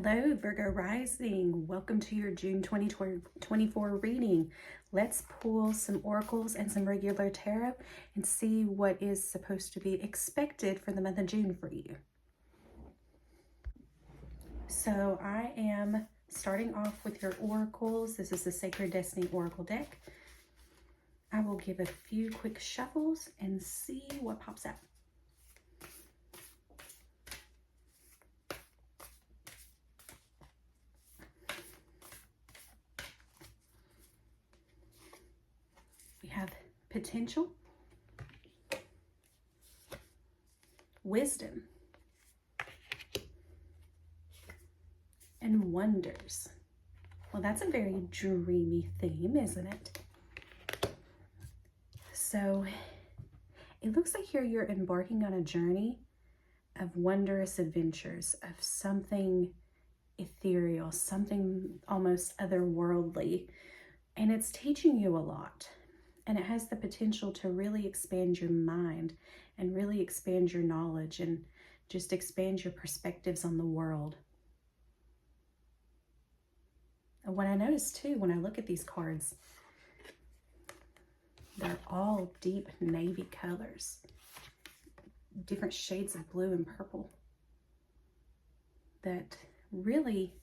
Hello, Virgo rising. Welcome to your June 2024 reading. Let's pull some oracles and some regular tarot and see what is supposed to be expected for the month of June for you. So I am starting off with your oracles. This is the Sacred Destiny Oracle deck. I will give a few quick shuffles and see what pops out. We have potential, wisdom, and wonders. Well, that's a very dreamy theme, isn't it? So it looks like here you're embarking on a journey of wondrous adventures, of something ethereal, something almost otherworldly, and it's teaching you a lot. And it has the potential to really expand your mind and really expand your knowledge and just expand your perspectives on the world. And what I notice too, when I look at these cards, they're all deep navy colors, different shades of blue and purple that really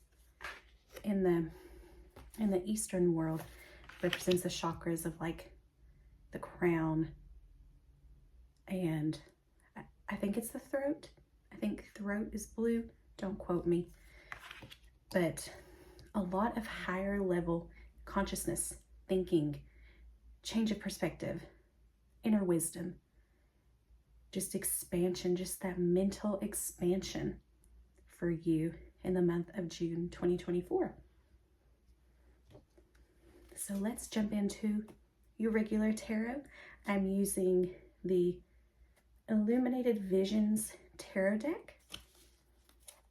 in the Eastern world represents the chakras of like the crown, and I think it's the throat. I think throat is blue. Don't quote me. But a lot of higher level consciousness, thinking, change of perspective, inner wisdom, just expansion, just that mental expansion for you in the month of June 2024. So let's jump into your regular tarot. I'm using the Illuminated Visions tarot deck.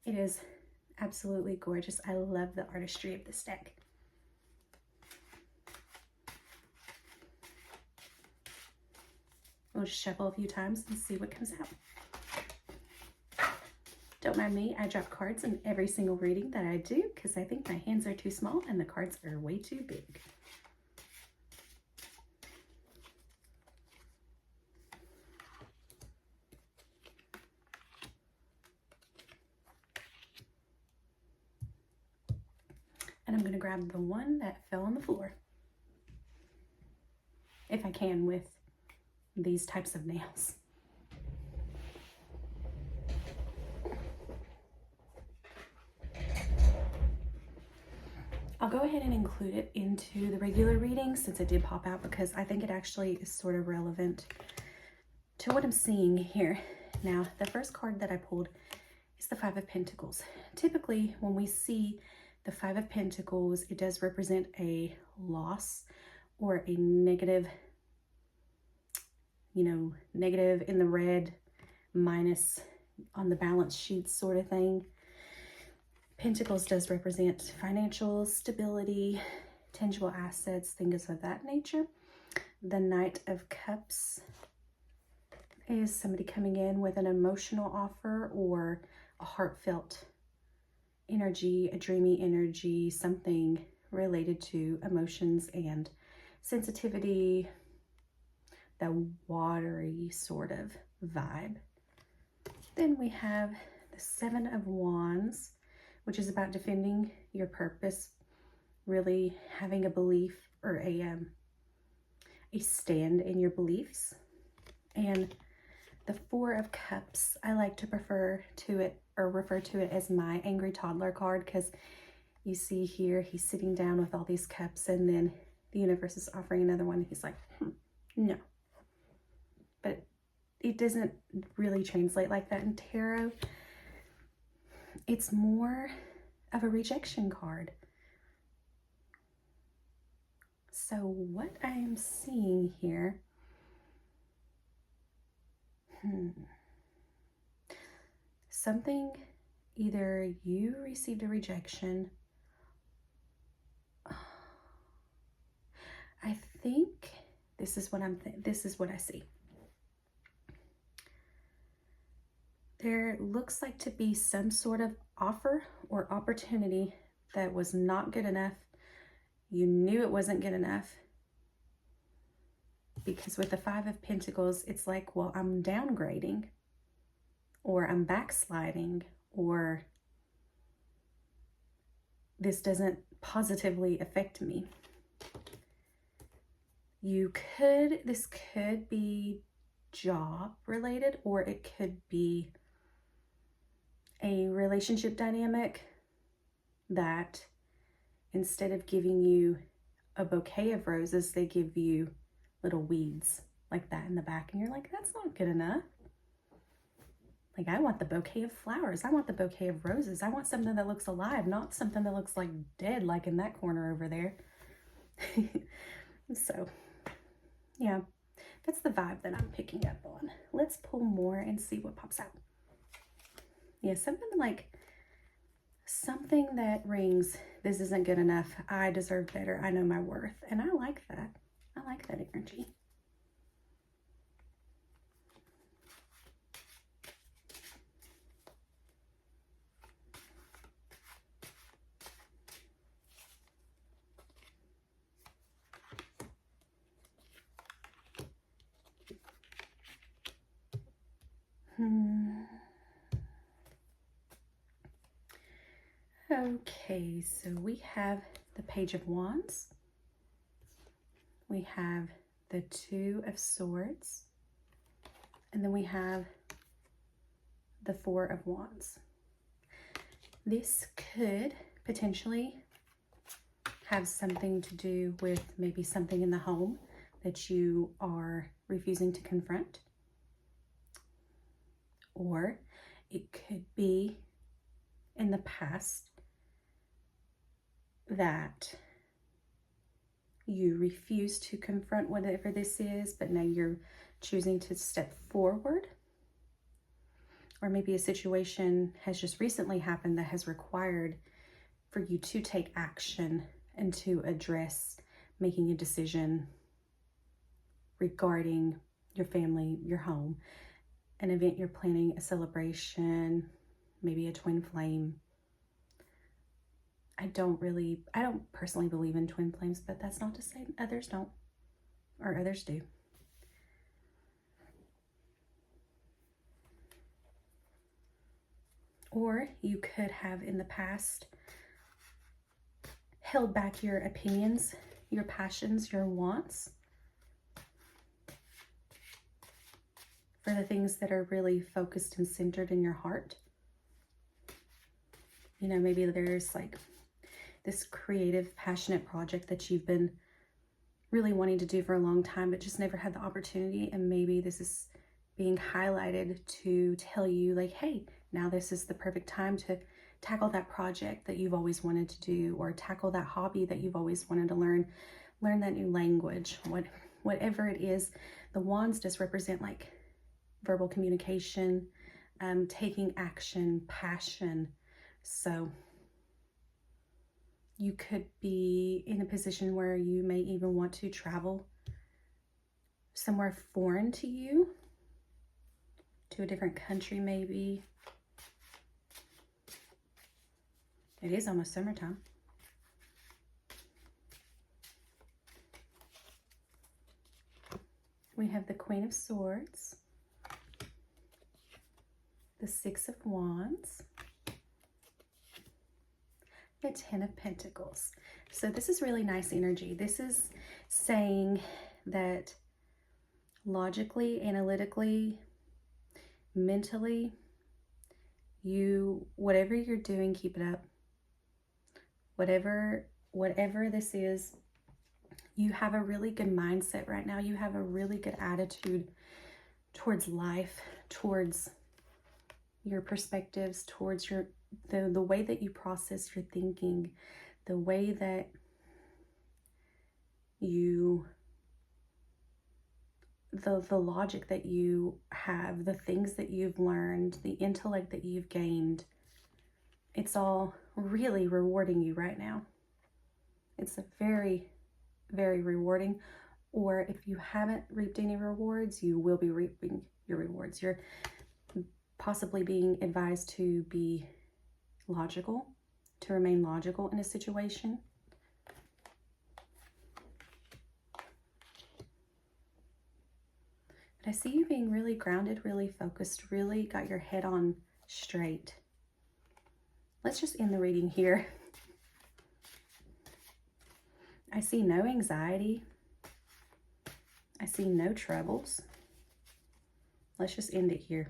It is absolutely gorgeous. I love the artistry of this deck. We'll just shuffle a few times and see what comes out. Don't mind me, I drop cards in every single reading that I do because I think my hands are too small and the cards are way too big. And I'm going to grab the one that fell on the floor, if I can, with these types of nails. I'll go ahead and include it into the regular reading since it did pop out, because I think it actually is sort of relevant to what I'm seeing here. Now, the first card that I pulled is the Five of Pentacles. Typically, when we see the Five of Pentacles, it does represent a loss or a negative, negative in the red, minus on the balance sheet sort of thing. Pentacles does represent financial stability, tangible assets, things of that nature. The Knight of Cups is somebody coming in with an emotional offer or a heartfelt energy, a dreamy energy, something related to emotions and sensitivity, that watery sort of vibe. Then we have the Seven of Wands, which is about defending your purpose, really having a belief or a stand in your beliefs. And the Four of Cups, I like to refer to it as my angry toddler card, because you see here he's sitting down with all these cups and then the universe is offering another one. He's like, no. But it doesn't really translate like that in tarot. It's more of a rejection card. So what I am seeing here, something, either you received a rejection. I think this is what I see. there looks like to be some sort of offer or opportunity that was not good enough. You knew it wasn't good enough. Because with the Five of Pentacles, it's like, well, I'm downgrading, or I'm backsliding, or this doesn't positively affect me. This could be job related, or it could be a relationship dynamic that instead of giving you a bouquet of roses, they give you little weeds like that in the back, and you're like, that's not good enough. Like, I want the bouquet of flowers. I want the bouquet of roses. I want something that looks alive, not something that looks like dead, like in that corner over there. So, yeah, that's the vibe that I'm picking up on. Let's pull more and see what pops out. Yeah, something that rings, this isn't good enough. I deserve better. I know my worth. And I like that. I like that energy. Okay, so we have the Page of Wands. We have the Two of Swords. And then we have the Four of Wands. This could potentially have something to do with maybe something in the home that you are refusing to confront. Or it could be in the past that you refuse to confront whatever this is, but now you're choosing to step forward. Or maybe a situation has just recently happened that has required for you to take action and to address making a decision regarding your family, your home, an event you're planning, a celebration, maybe a twin flame. I don't personally believe in twin flames, but that's not to say others don't, or others do. Or you could have in the past held back your opinions, your passions, your wants for the things that are really focused and centered in your heart. You know, maybe there's like this creative, passionate project that you've been really wanting to do for a long time, but just never had the opportunity. And maybe this is being highlighted to tell you like, hey, now this is the perfect time to tackle that project that you've always wanted to do, or tackle that hobby that you've always wanted to learn that new language, whatever it is. The wands just represent like verbal communication, taking action, passion. So you could be in a position where you may even want to travel somewhere foreign to you, to a different country maybe. It is almost summertime. We have the Queen of Swords, the Six of Wands, the Ten of Pentacles. So this is really nice energy. This is saying that logically, analytically, mentally, whatever you're doing, keep it up. Whatever this is, you have a really good mindset right now. You have a really good attitude towards life, towards your perspectives, towards the way that you process your thinking, the way that the logic that you have, the things that you've learned, the intellect that you've gained. It's all really rewarding you right now. It's a very, very rewarding. Or if you haven't reaped any rewards, you will be reaping your rewards. You're possibly being advised to be logical, to remain logical in a situation. But I see you being really grounded, really focused, really got your head on straight. Let's just end the reading here. I see no anxiety. I see no troubles. Let's just end it here.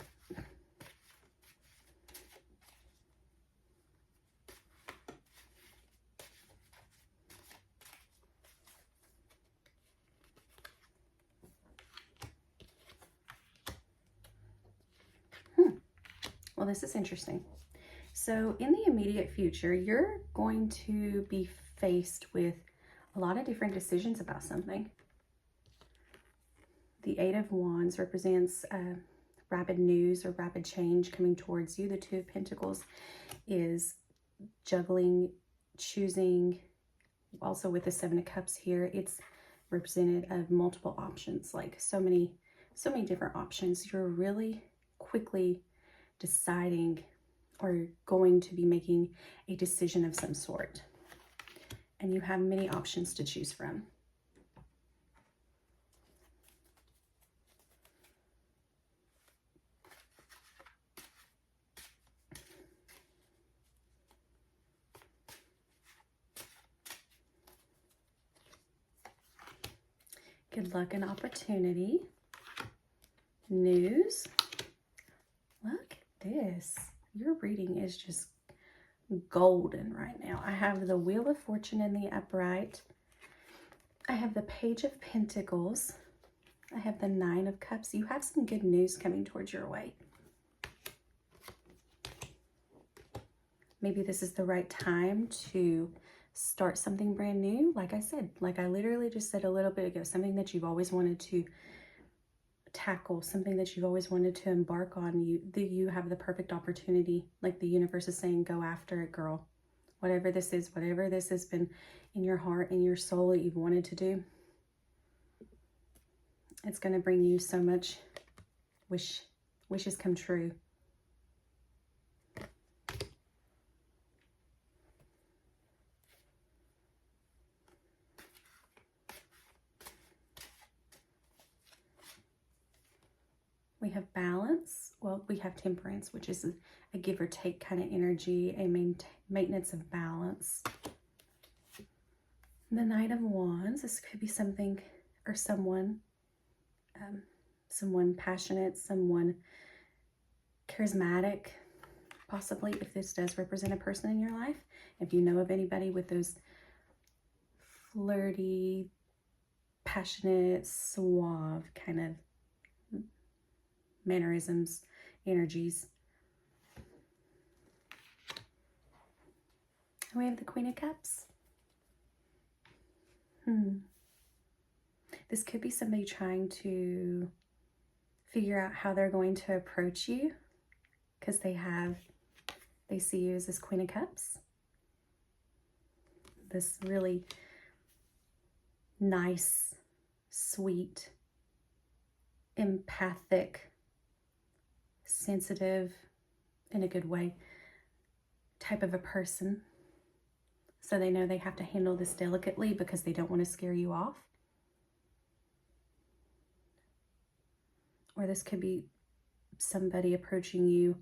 Well, this is interesting. So in the immediate future, you're going to be faced with a lot of different decisions about something. The Eight of Wands represents rapid news or rapid change coming towards you. The Two of Pentacles is juggling, choosing. Also with the Seven of Cups here, it's represented of multiple options, like so many different options. You're really quickly deciding or going to be making a decision of some sort. And you have many options to choose from. Good luck and opportunity. News. Look at this. Your reading is just golden right now. I have the Wheel of Fortune in the upright. I have the Page of Pentacles. I have the Nine of Cups. You have some good news coming towards your way. Maybe this is the right time to start something brand new. Like I said, like I literally just said a little bit ago, something that you've always wanted to tackle, something that you've always wanted to embark on. You have the perfect opportunity. Like the universe is saying, go after it, girl. Whatever this is, whatever this has been in your heart, in your soul that you've wanted to do, it's going to bring you so much wishes come true. We have balance. Well, we have temperance, which is a give or take kind of energy, a maintenance of balance. The Knight of Wands. This could be something or someone, someone passionate, someone charismatic, possibly, if this does represent a person in your life. If you know of anybody with those flirty, passionate, suave kind of mannerisms, energies. We have the Queen of Cups. This could be somebody trying to figure out how they're going to approach you because they see you as this Queen of Cups. This really nice, sweet, empathic, sensitive, in a good way, type of a person. So they know they have to handle this delicately because they don't want to scare you off. Or this could be somebody approaching you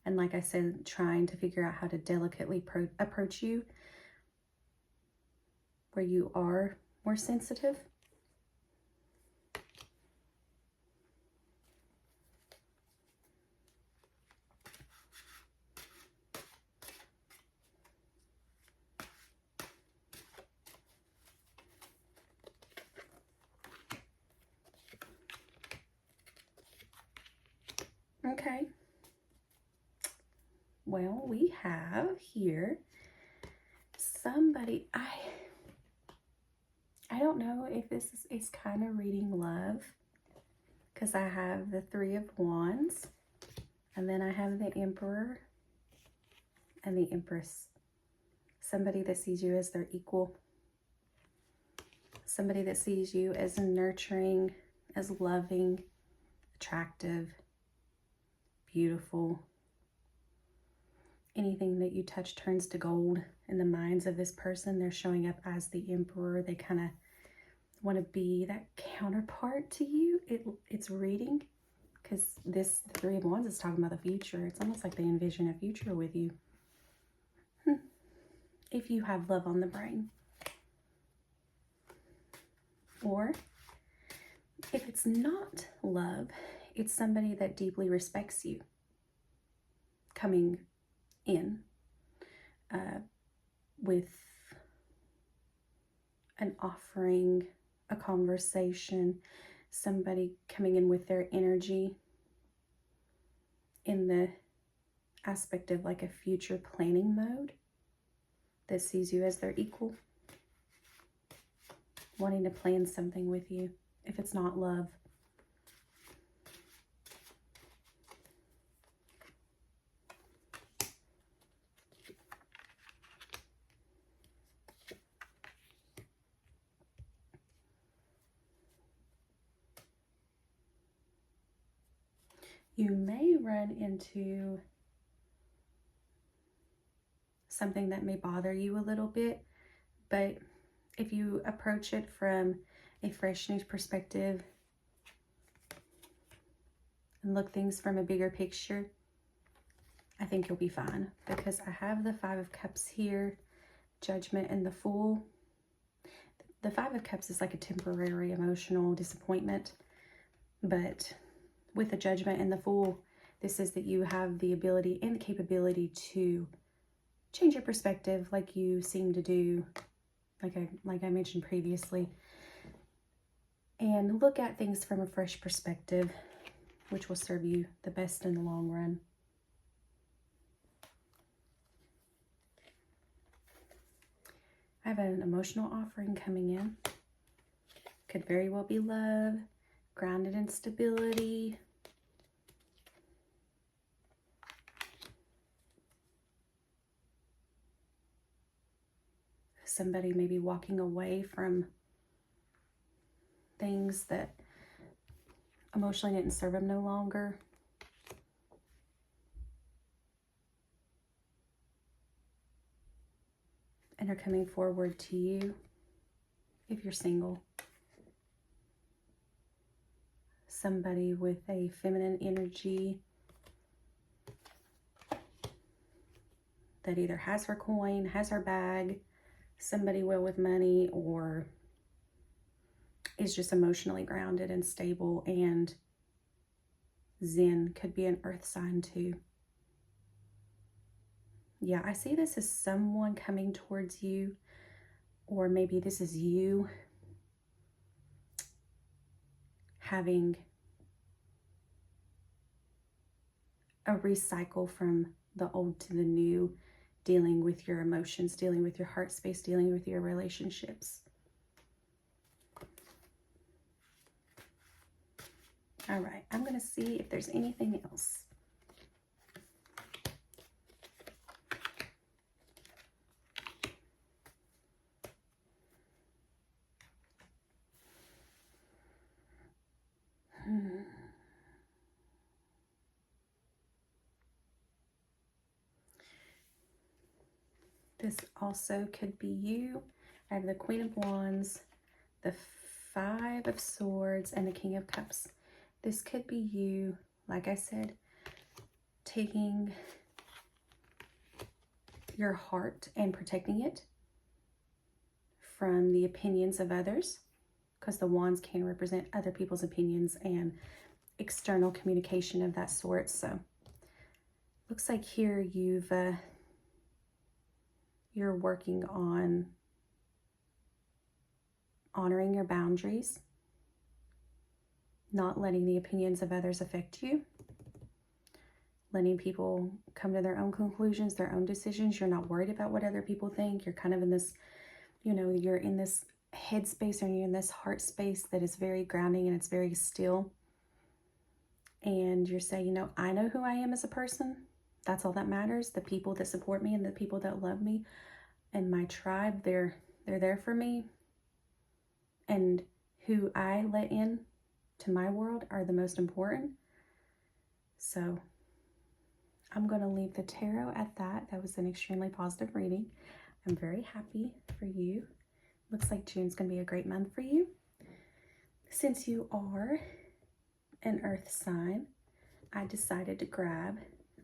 and, like I said, trying to figure out how to delicately approach you where you are more sensitive. Okay. Well, we have here somebody, I don't know if this is kind of reading love, because I have the Three of Wands, and then I have the Emperor and the Empress. Somebody that sees you as their equal. Somebody that sees you as nurturing, as loving, attractive, beautiful. Anything that you touch turns to gold in the minds of this person. They're showing up as the Emperor. They kind of want to be that counterpart to you. It's reading, because this Three of Wands is talking about the future. It's almost like they envision a future with you. If you have love on the brain. Or if it's not love, it's somebody that deeply respects you coming in with an offering, a conversation, somebody coming in with their energy in the aspect of like a future planning mode that sees you as their equal, wanting to plan something with you if it's not love. You may run into something that may bother you a little bit, but if you approach it from a fresh new perspective and look things from a bigger picture, I think you'll be fine, because I have the Five of Cups here, Judgment, and the Fool. The Five of Cups is like a temporary emotional disappointment, but with the Judgment and the Fool, this is that you have the ability and the capability to change your perspective, like you seem to do, like I mentioned previously, and look at things from a fresh perspective, which will serve you the best in the long run. I have an emotional offering coming in. Could very well be love, grounded in stability. Somebody may be walking away from things that emotionally didn't serve them no longer. And are coming forward to you if you're single. Somebody with a feminine energy that either has her coin, has her bag, somebody well with money, or is just emotionally grounded and stable and zen. Could be an earth sign too. Yeah, I see this as someone coming towards you, or maybe this is you having a recycle from the old to the new, dealing with your emotions, dealing with your heart space, dealing with your relationships. All right, I'm going to see if there's anything else. This also could be you. I have the Queen of Wands, the Five of Swords, and the King of Cups. This could be you, like I said, taking your heart and protecting it from the opinions of others, because the wands can represent other people's opinions and external communication of that sort. So looks like here you're working on honoring your boundaries, not letting the opinions of others affect you, letting people come to their own conclusions, their own decisions. You're not worried about what other people think. You're kind of in this, you're in this headspace, or you're in this heart space that is very grounding and it's very still. And you're saying, I know who I am as a person. That's all that matters. The people that support me and the people that love me and my tribe, they're there for me. And who I let in to my world are the most important. So I'm going to leave the tarot at that. That was an extremely positive reading. I'm very happy for you. Looks like June's going to be a great month for you. Since you are an earth sign, I decided to grab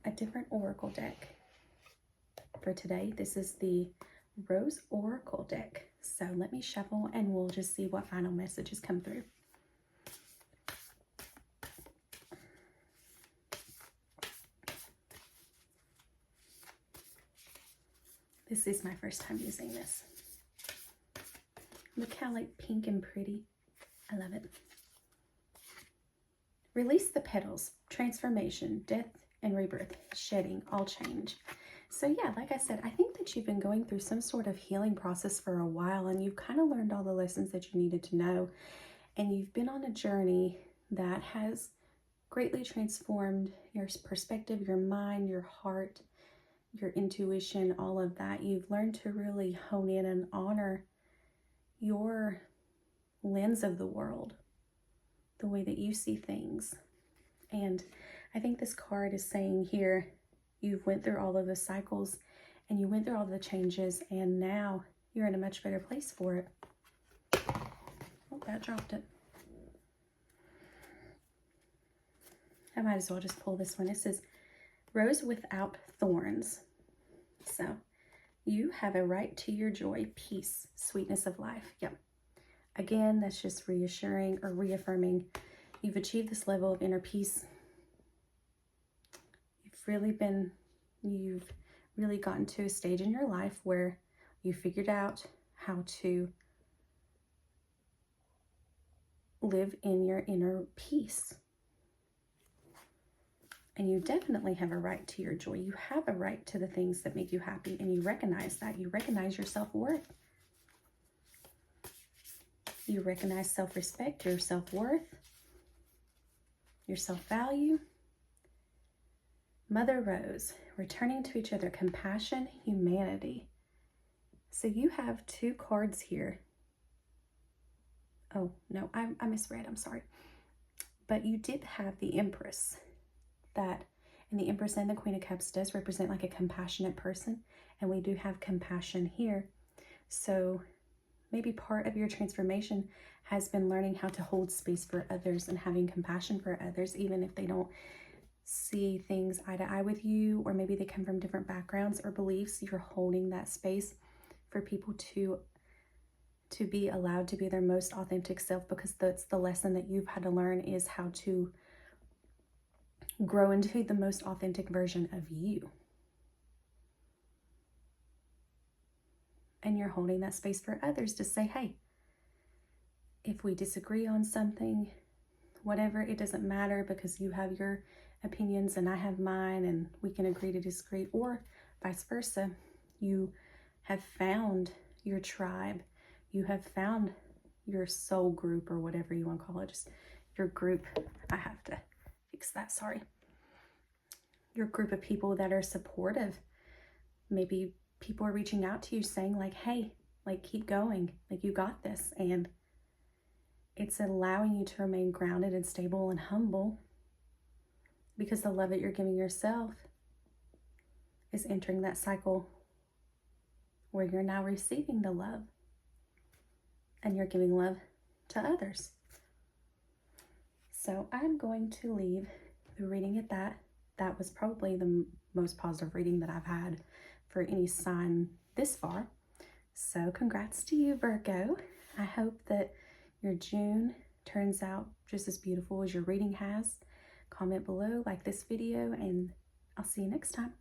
a different oracle deck for today. This is the Rose Oracle deck. So let me shuffle and we'll just see what final messages come through. This is my first time using this. Look how like pink and pretty. I love it. Release the petals, transformation, death and rebirth, shedding, all change. So yeah, like I said, I think that you've been going through some sort of healing process for a while, and you've kind of learned all the lessons that you needed to know. And you've been on a journey that has greatly transformed your perspective, your mind, your heart, your intuition, all of that. You've learned to really hone in and honor your lens of the world, the way that you see things. And I think this card is saying here, you've went through all of the cycles and you went through all the changes, and now you're in a much better place for it. Oh, that dropped it. I might as well just pull this one. It says, Rose without thorns. So you have a right to your joy, peace, sweetness of life. Yep. Again, that's just reassuring or reaffirming you've achieved this level of inner peace. You've really gotten to a stage in your life where you figured out how to live in your inner peace. And you definitely have a right to your joy. You have a right to the things that make you happy, and you recognize that. You recognize your self-worth. You recognize self-respect, your self-worth, your self-value. Mother Rose, returning to each other, compassion, humanity. So you have two cards here. Oh, no, I misread, I'm sorry. But you did have the Empress. That, and the Empress and the Queen of Cups does represent like a compassionate person. And we do have compassion here. So maybe part of your transformation has been learning how to hold space for others and having compassion for others, even if they don't see things eye to eye with you, or maybe they come from different backgrounds or beliefs. You're holding that space for people to be allowed to be their most authentic self, because that's the lesson that you've had to learn, is how to grow into the most authentic version of you. And you're holding that space for others to say, hey, if we disagree on something, whatever, it doesn't matter, because you have your opinions and I have mine, and we can agree to disagree, or vice versa. You have found your tribe. You have found your soul group, or whatever you want to call it, just your group. I have to fix that, sorry. Your group of people that are supportive. Maybe people are reaching out to you saying like, hey, like keep going, like you got this. And it's allowing you to remain grounded and stable and humble, because the love that you're giving yourself is entering that cycle where you're now receiving the love and you're giving love to others. So I'm going to leave the reading at that. That was probably the most positive reading that I've had for any sign this far. So congrats to you, Virgo. I hope that your June turns out just as beautiful as your reading has. Comment below, like this video, and I'll see you next time.